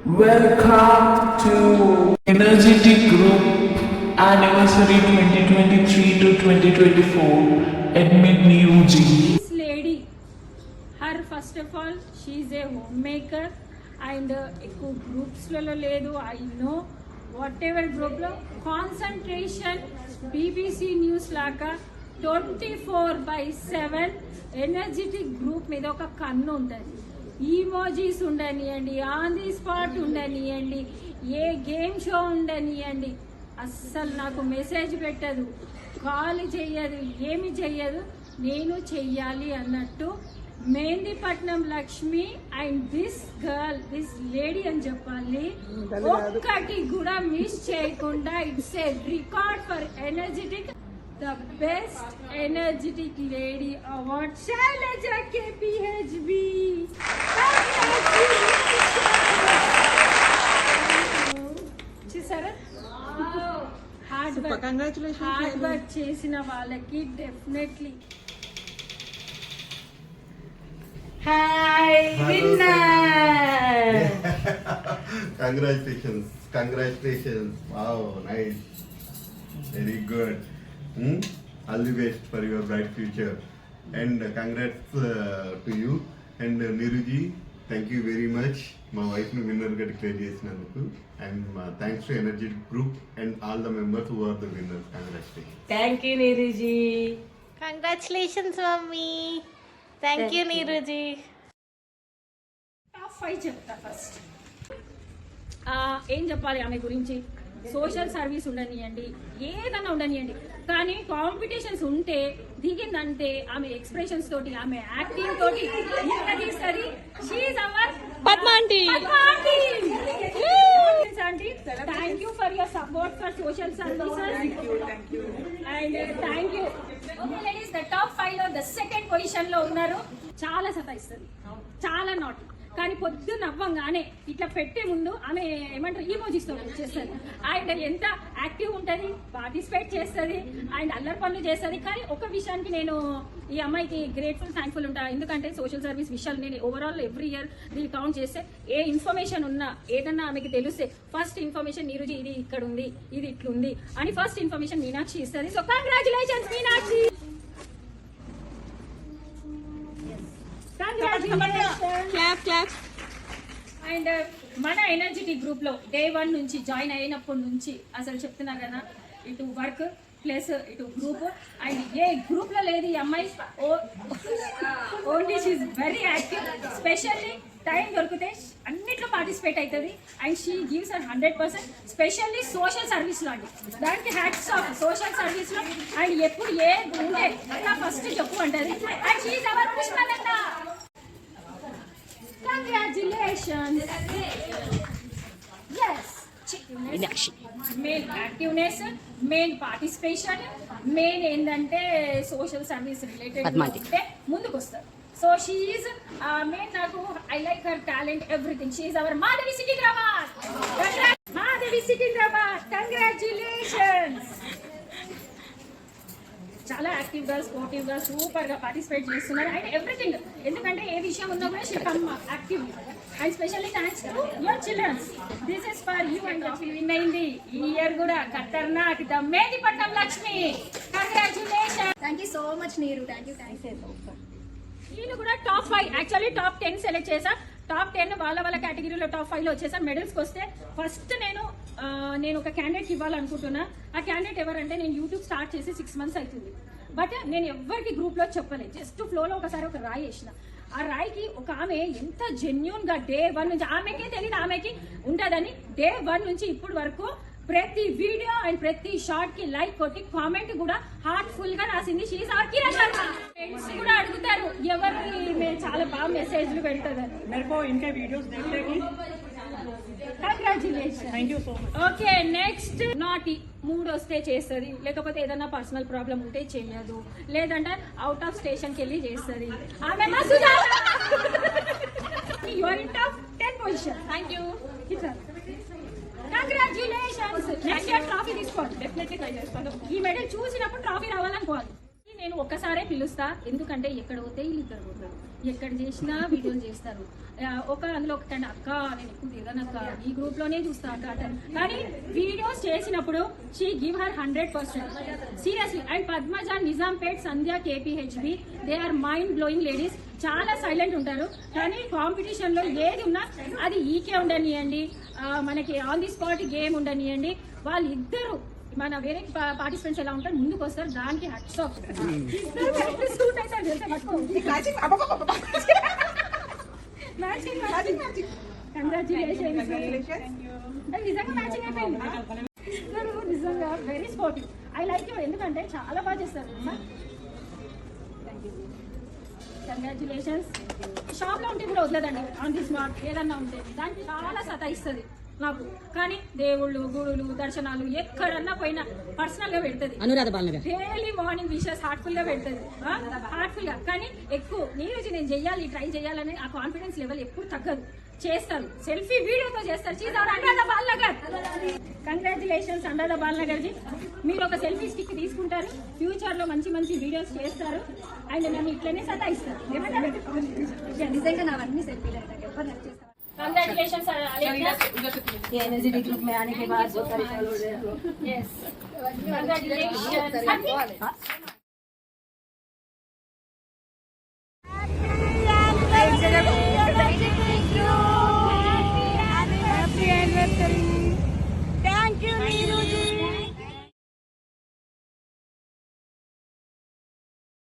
Welcome to Energetic Group Anniversary 2023 to 2024. Admin Neeruji. This lady, her first of all, she is a homemaker and ఎక్కువ గ్రూప్స్లలో లేదు. I know whatever గ్రూప్లో concentration BBC news లాగా 24/7 energetic group మీద ఒక కన్ను ఉంటుంది. Emojis ఉండనియండి, on the spot ఉండనియండి, ఏ గేమ్ షో ఉండనియండి, అస్సలు నాకు మెసేజ్ పెట్టదు, కాల్ చెయ్యదు, ఏమి చెయ్యదు. నేను చెయ్యాలి అన్నట్టు Mehdipatnam Lakshmi and this girl, this lady అని చెప్పాలి. ఒక్కటి కూడా మిస్ చేయకుండా it's a record for energetic, the best energetic lady award, Shailaja KPHB. చూసారా, హార్డ్ వర్క్ చేసిన వాళ్ళకి definitely hi winner. Congratulations. Wow, nice. Very good. All the best for your bright future. And congrats to you. And Neeruji, thank you very much. My wife nu winner ga declare chesinanduku. And thanks to Energy Group and all the members who are the winners. Congratulations. Thank you, Neeruji. Congratulations, Mummy. Thank you, Neeruji. Top 5 చెప్తా. First ఏం చెప్పాలి ఆమె గురించి? Social service ఉండనియండి, ఏదన్నా ఉండనియండి, కానీ competitions ఉంటే దిగిందంటే ఆమె expressions తోటి, ఆమె యాక్టింగ్ తోటి తీస్తుంది. She's our Padma aunty. Thank you for your support for social services and thank you. Okay ladies, the top 5 లో ద సెకండ్ పొజిషన్ లో ఉన్నారు. చాలా సతాయిస్తుంది, చాలా నాట్, కానీ పొద్దున్న అవ్వంగానే ఇట్లా పెట్టే ముందు ఆమె ఏమంటారు ఈమోజీస్తో చేస్తుంది. అండ్ ఎంత యాక్టివ్ ఉంటుంది, పార్టిసిపేట్ చేస్తుంది అండ్ అల్లరి పనులు చేస్తుంది. కానీ ఒక విషయానికి నేను ఈ అమ్మాయికి గ్రేట్ఫుల్, థ్యాంక్ఫుల్ ఉంటా. ఎందుకంటే సోషల్ సర్వీస్ విషయాలు నేను ఓవరాల్ ఎవ్రీ ఇయర్ దీన్ని కౌంట్ చేస్తే ఏ ఇన్ఫర్మేషన్ ఉన్నా, ఏదన్నా ఆమెకి తెలిస్తే ఫస్ట్ ఇన్ఫర్మేషన్ నీరుజీ ఇది ఇక్కడ ఉంది, ఇది ఇట్లుంది అని ఫస్ట్ ఇన్ఫర్మేషన్ మీనాక్షి ఇస్తుంది. So congratulations Meenakshi. అండ్ మన ఎనర్జెటిక్ గ్రూప్ లో డే 1 నుంచి జాయిన్ అయినప్పటి నుంచి అసలు చెప్తున్నా కదా, ఇటు వర్క్ ప్లస్ ఇటు గ్రూప్, అండ్ ఏ గ్రూప్ లో లేదు ఈ అమ్మాయి. Only she's very active. Specially time దొరికితే అన్నిట్లో పార్టిసిపేట్ అవుతుంది and she gives her 100%. Specially social service లో అండి, దానికి హ్యాట్స్ ఆఫ్. సోషల్ సర్వీస్ లో అండ్ ఎప్పుడు ఏ ఉంటే అట్లా ఫస్ట్ చెప్పు అంటది. And she is hour Pushpalatha. Congratulations. Yes. Main activeness, main participation, main ఏంటంటే సోషల్ సర్వీస్ రిలేటెడ్ అంటే ముందుకు వస్తారు. So she is main. నాకు I like her talent, everything. She is our Madhavi Secunderabad. Madhavi Secunderabad, congratulations. చాలా యాక్టివ్ గా, స్పోర్టివ్ గా, సూపర్ గా పార్టిసిపేట్ చేస్తున్నారు అండ్ ఎవ్రీథింగ్. ఎందుకంటే ఏ విషయం ఉన్నా కూడా she come active. And specially thanks to your childrens. This is for you and Lakshmi. Win అయింది ఈ ఇయర్ కూడా ఖతర్నాక్ the Mehdipatnam Lakshmi. Congratulation. Thank you so much, Neeru. Thank you. నేను కూడా టాప్ 5 యాక్చువల్లీ టాప్ 10 సెలెక్ట్ చేశా. టాప్ 10 వాళ్ళ కేటగిరీలో టాప్ 5 లో వచ్చేసా. మెడల్స్కి వస్తే ఫస్ట్ నేను ఒక క్యాండిడేట్ ఇవ్వాలనుకుంటున్నా. ఆ క్యాండిడేట్ ఎవరంటే, నేను యూట్యూబ్ స్టార్ట్ చేసి 6 months అవుతుంది, బట్ నేను ఎవరికి గ్రూప్ లో చెప్పలేదు. జస్ట్ ఫ్లోలో ఒకసారి ఒక రాయి వేసిన. ఆ రాయికి ఒక ఆమె ఎంత జెన్యూన్ గా డే 1 నుంచి, ఆమెకే తెలియదు ఆమెకి ఉంటుందని, డే 1 నుంచి ఇప్పుడు వరకు ప్రతి వీడియో అండ్ ప్రతి షార్ట్ కి లైక్ కొట్టి కామెంట్ కూడా హార్ట్ఫుల్ గా రాసింది. She's our Kiran Sharma. Friends కూడా అడుగుతారు ఎవరు ఈమె, చాలా బాగా మెసేజ్లు పెడుతుందని. इनके वीडियोस देखते हैं. Congratulation. Thank you so much. Okay next, నాటి మూడ్ వస్తే చేస్తుంది, లేకపోతే ఏదైనా పర్సనల్ ప్రాబ్లం ఉంటే చేయదు, లేదంటే అవుట్ ఆఫ్ స్టేషన్ కి వెళ్ళి చేస్తుంది. ఆమె your in top 10 position. Thank you. Congratulations. Next year trophy తీసుకోండి. Definitely try చేస్తాను. ఈ మెడల్ చూసినప్పుడు ట్రాఫీ రావాలనుకోవాలి. నేను ఒక్కసారే పిలుస్తా, ఎందుకంటే ఎక్కడ పోతే వీళ్ళు ఇక్కడ పోతారు, ఎక్కడ చేసినా వీడియోలు చేస్తారు. అందులో ఒకటండి అక్క నేను ఎక్కువ దిగనక్క, ఈ గ్రూప్ లోనే చూస్తా అక్క అంటారు. కానీ వీడియోస్ చేసినప్పుడు she give her 100% seriously. And Padmaja, Nizampet, Sandhya, KPHB, they are mind blowing ladies. చాలా సైలెంట్ ఉంటారు, కానీ కాంపిటీషన్ లో ఏది ఉన్నా అది ఈకే ఉండనియండి, మనకి ఆన్ ది స్పాట్ గేమ్ ఉండనియండి, వాళ్ళిద్దరు మన వేరే పార్టిసిపెంట్స్ ఎలా ఉంటారు ముందుకు వస్తారు, దానికి హట్స్ ఆఫ్. ఇద్దరు సూట్ అవుతారు తెలుసా, కంగ్రాచులేషన్స్. నిజంగా మ్యాచింగ్ అయిపోయింది. ఇద్దరు నిజంగా very sportive. I like you, ఎందుకంటే చాలా బాగా చేస్తారు. కంగ్రాచులేషన్స్. షాప్ లో ఉంటే కూడా వదలదండి, ఆన్ ది స్మార్ట్ ఏదన్నా ఉంటే దానికి చాలా సతాయిస్తుంది నాకు. కానీ దేవుళ్ళు, గుడులు, దర్శనాలు ఎక్కడన్నా పోయినా పర్సనల్ గా పెడుతుంది. Anuradha Balanagar daily morning wishes heartful గా పెడుతుంది, హార్ట్ఫుల్ గా. కానీ ఎక్కువ నీరుజి నేను చెయ్యాలి, ట్రై చేయాలని ఆ కాన్ఫిడెన్స్ లెవెల్ ఎప్పుడు తగ్గదు. చేస్తారు, సెల్ఫీ వీడియోతో చేస్తారు. అనురాధ బాలనగర్, కంగ్రాచులేషన్స్ అనురాధ బాలనగర్ జీ. మీరు ఒక సెల్ఫీ స్టిక్ తీసుకుంటారు, ఫ్యూచర్ లో మంచి మంచి వీడియోస్ చేస్తారు, అండ్ నన్ను ఇట్లనే సతాయిస్తారు. నిజంగా నావన్నీ సెల్ఫీలు ఎవరు నచ్చేస్తారు. Congratulations, ये एनर्जेटिक ग्रुप में आने के बाद बहुत सारे yes congratulations